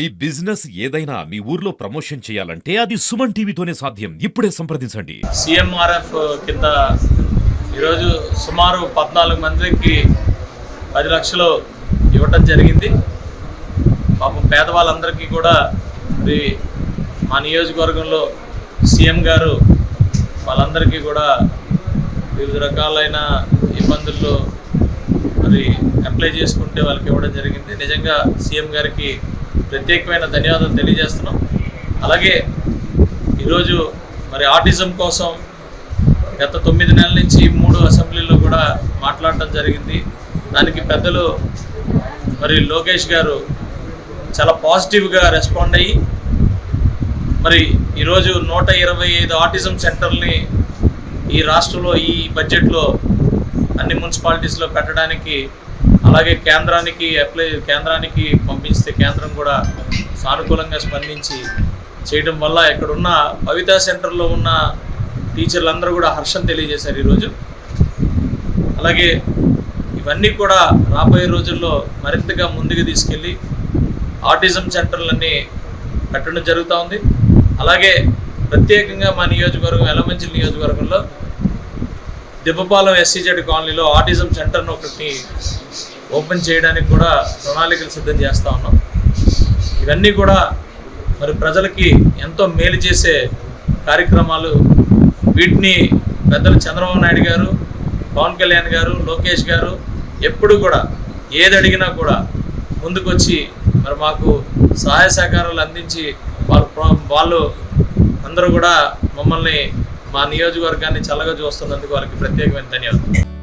ఈ బిజినెస్ ఏదైనా మీ ఊర్లో ప్రమోషన్ చేయాలంటే అది సుమన్ టీవీతోనే సాధ్యం. ఇప్పుడే సంప్రదించండి. సీఎంఆర్ఎఫ్ కింద ఈరోజు సుమారు 14 మందికి 10 లక్షలు ఇవ్వటం జరిగింది. పాపం పేదవాళ్ళందరికీ కూడా మరి మా నియోజకవర్గంలో సీఎం గారు వాళ్ళందరికీ కూడా వివిధ రకాలైన ఇబ్బందుల్లో మరి అప్లై చేసుకుంటే వాళ్ళకి ఇవ్వడం జరిగింది. నిజంగా సీఎం గారికి ప్రత్యేకమైన ధన్యవాదాలు తెలియజేస్తున్నాం. అలాగే ఈరోజు మరి ఆటిజం కోసం గత 9 నెలల నుంచి 3 అసెంబ్లీల్లో కూడా మాట్లాడటం జరిగింది. దానికి పెద్దలు మరి లోకేష్ గారు చాలా పాజిటివ్గా రెస్పాండ్ అయ్యి మరి ఈరోజు 125 ఆటిజం సెంటర్ని ఈ రాష్ట్రంలో ఈ బడ్జెట్లో అన్ని మున్సిపాలిటీస్లో పెట్టడానికి, అలాగే కేంద్రానికి పంపిస్తే కేంద్రం కూడా సానుకూలంగా స్పందించి చేయడం వల్ల ఇక్కడున్న భవితా సెంటర్లో ఉన్న టీచర్లందరూ కూడా హర్షం తెలియజేశారు ఈరోజు. అలాగే ఇవన్నీ కూడా రాబోయే రోజుల్లో మరింతగా ముందుకు తీసుకెళ్ళి ఆటిజం సెంటర్లన్నీ పెట్టడం జరుగుతూ ఉంది. అలాగే ప్రత్యేకంగా మా నియోజకవర్గం ఎలమంచిలి నియోజకవర్గంలో దిబ్బపాలెం ఎస్సీజెడ్ కాలనీలో ఆటిజం సెంటర్ను ఒకటి ఓపెన్ చేయడానికి కూడా ప్రణాళికలు సిద్ధం చేస్తూ ఉన్నాం. ఇవన్నీ కూడా మరి ప్రజలకి ఎంతో మేలు చేసే కార్యక్రమాలు. వీటిని పెద్దలు చంద్రబాబు నాయుడు గారు, పవన్ కళ్యాణ్ గారు, లోకేష్ గారు ఎప్పుడు కూడా ఏది అడిగినా కూడా ముందుకొచ్చి మరి మాకు సహాయ సహకారాలు అందించి వాళ్ళు అందరూ కూడా మమ్మల్ని మా నియోజకవర్గాన్ని చల్లగా చూస్తున్నందుకు వారికి ప్రత్యేకమైన ధన్యవాదాలు.